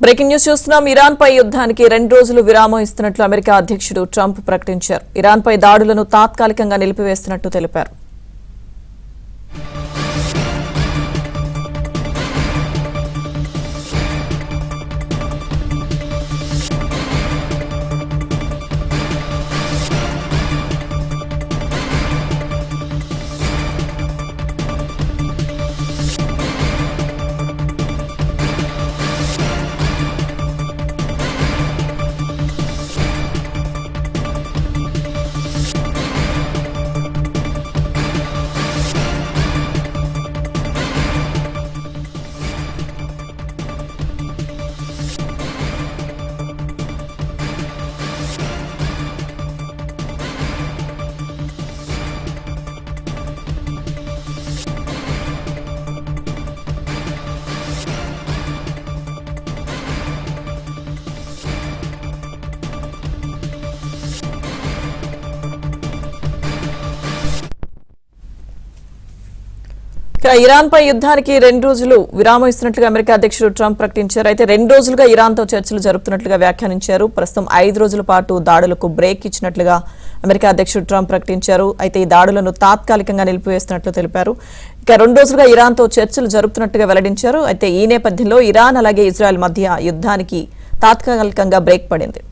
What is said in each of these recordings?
Breaking news చూస్తున్నాం. Iran పై యుద్ధానికి 2 రోజులు విరామం ఇస్తున్నట్లు అమెరికా అధ్యక్షుడు ట్రంప్ ప్రకటించారు. ఇరాన్ పై దాడులను తాత్కాలికంగా నిలిపివేస్తున్నట్టు తెలిపారు. ఇరాన్ పై యుద్ధానికి 2 రోజులు విరామం ఇస్తున్నట్లుగా అమెరికా అధ్యక్షుడు ట్రంప్ ప్రకటించారు. అయితే 2 రోజులుగా ఇరాన్తో చర్చలు జరుపుతున్నట్లుగా వ్యాఖ్యానించారు. ప్రస్తుతం 5 రోజుల పాటు దాడులకు బ్రేక్ ఇచ్చినట్లుగా అమెరికా అధ్యక్షుడు ట్రంప్ ప్రకటించారు. అయితే ఈ దాడులను తాత్కాలికంగా నిలిపివేస్తున్నట్లు తెలిపారు. ఇక 2 రోజులుగా ఇరాన్తో చర్చలు జరుపుతున్నట్టుగా వెల్లడించారు. అయితే ఈ నేపథ్యంలో ఇరాన్ అలాగే ఇజ్రాయెల్ మధ్య యుద్ధానికి తాత్కాలికంగా బ్రేక్ పడింది.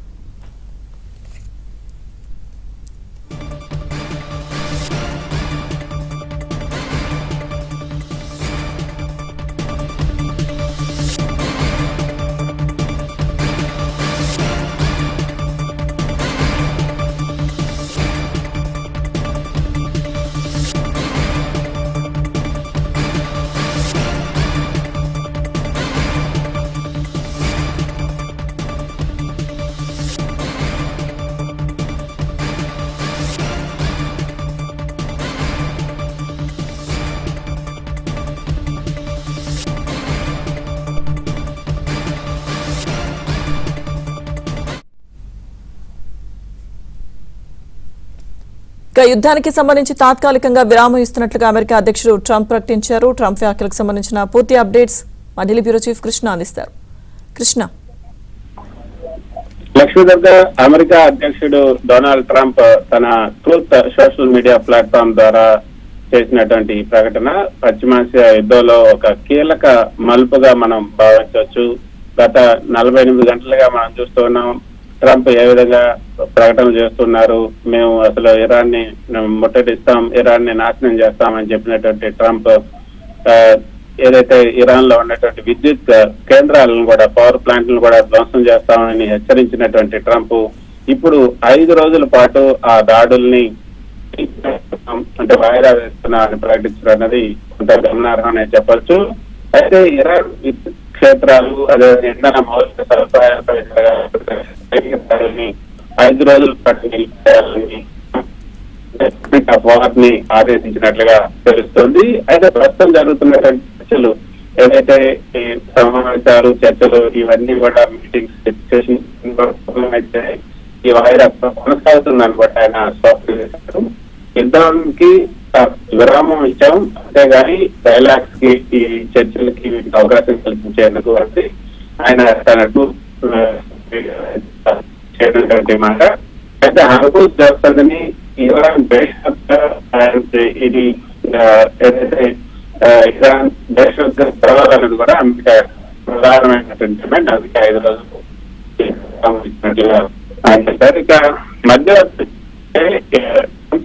యుద్ధానికి సంబంధించి తాత్కాలికంగా విరామం ఇస్తున్నట్లుగా అమెరికా అధ్యక్షుడు ట్రంప్ ప్రకటించారు. ట్రంప్ వ్యాఖ్యలకు సంబంధించిన పూర్తి అప్డేట్స్ మా ఢిల్లీ బ్యూరో చీఫ్ కృష్ణ అందిస్తారు. కృష్ణ. లక్ష్మీదుర్గ, అమెరికా అధ్యక్షుడు డొనాల్డ్ ట్రంప్ తన ట్రూత్ సోషల్ మీడియా ప్లాట్ఫామ్ ద్వారా చేసినటువంటి ప్రకటన పశ్చిమాసియా యుద్ధంలో ఒక కీలక మలుపుగా మనం భావించవచ్చు. గత 48 గంటలుగా మనం చూస్తూ ఉన్నాం ట్రంప్ ఏ విధంగా ప్రకటన చేస్తున్నారు. మేము అసలు ఇరాన్ ని ముట్టడిస్తాం, ఇరాన్ ని నాశనం చేస్తామని చెప్పినటువంటి ట్రంప్ ఏదైతే ఇరాన్ లో ఉన్నటువంటి విద్యుత్ కేంద్రాలను కూడా, పవర్ ప్లాంట్లను కూడా ధ్వంసం చేస్తామని హెచ్చరించినటువంటి ట్రంప్ ఇప్పుడు 5 రోజుల పాటు ఆ దాడుల్ని అంటే వాయిదా వేస్తున్నామని ప్రకటించడం అన్నది కొంత గమనార్హమని చెప్పొచ్చు. అయితే ఇరాన్ విద్యుత్ క్షేత్రాలు, అదే ఇంధన మౌలిక సదుపాయాలపై 5 రోజుల పాటు నిలిపేయాలని వారిని ఆదేశించినట్లుగా తెలుస్తుంది. అయితే ప్రస్తుతం జరుగుతున్నటువంటి చర్చలు ఏదైతే ఈ సమావేశాలు, చర్చలు ఇవన్నీ కూడా మీటింగ్స్, డిస్కషన్ అయితే ఈ వాయిదా కొనసాగుతుందని కూడా ఆయన స్పష్టం చేశారు. యుద్ధానికి విరామం ఇచ్చాం, అంతేగాని డైలాగ్స్ కి, ఈ చర్చలకి అవకాశం కల్పించేందుకు అంటే ఆయన తనకు చేయనటువంటి మాట. అయితే అనుభూతి జరుగుతుందని ఇరాన్ ఇది ఏదైతే ఇరాన్ దేశంగా జరగాలన్నది కూడా అమెరికా ప్రధానమైనటువంటి డిమాండ్. అందుకే 5 రోజులు ఇచ్చినట్లుగా ఆయన చెప్పారు. ఇక మధ్యవర్తి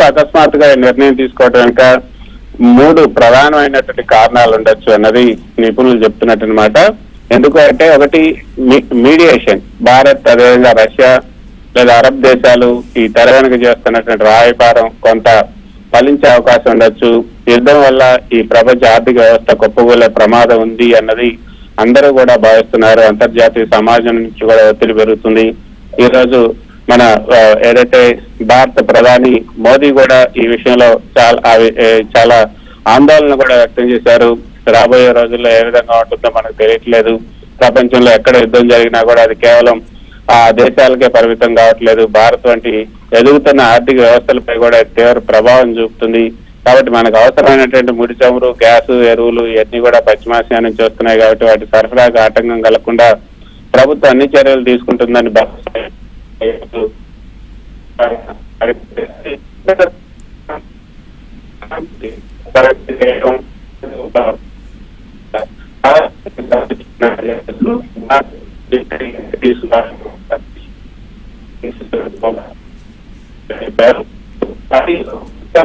అకస్మాత్తుగా నిర్ణయం తీసుకోవడం వెనుక 3 ప్రధానమైనటువంటి కారణాలు ఉండొచ్చు అన్నది నిపుణులు చెప్తున్నట్టనమాట. ఎందుకు అంటే, ఒకటి మీడియేషన్. భారత్, అదేవిధంగా రష్యా లేదా అరబ్ దేశాలు ఈ తెర వెనుక చేస్తున్నటువంటి రాయబారం కొంత ఫలించే అవకాశం ఉండొచ్చు. యుద్ధం వల్ల ఈ ప్రపంచ ఆర్థిక వ్యవస్థ కుప్పగూలే ప్రమాదం ఉంది అన్నది అందరూ కూడా భావిస్తున్నారు. అంతర్జాతీయ సమాజం నుంచి కూడా ఒత్తిడి పెరుగుతుంది. ఈ రోజు మన ఏదైతే భారత ప్రధాని మోదీ కూడా ఈ విషయంలో చాలా ఆందోళన కూడా వ్యక్తం చేశారు. రాబోయే రోజుల్లో ఏ విధంగా ఉంటుందో మనకు తెలియట్లేదు. ప్రపంచంలో ఎక్కడ యుద్ధం జరిగినా కూడా అది కేవలం ఆ దేశాలకే పరిమితం కావట్లేదు. భారత్ వంటి ఎదుగుతున్న ఆర్థిక వ్యవస్థలపై కూడా తీవ్ర ప్రభావం చూపుతుంది. కాబట్టి మనకు అవసరమైనటువంటి ముడి చమురు, గ్యాస్, ఎరువులు ఇవన్నీ కూడా పశ్చిమాసియా నుంచి వస్తున్నాయి. కాబట్టి వాటి సరఫరాకు ఆటంకం కలగకుండా ప్రభుత్వం అన్ని చర్యలు తీసుకుంటుందని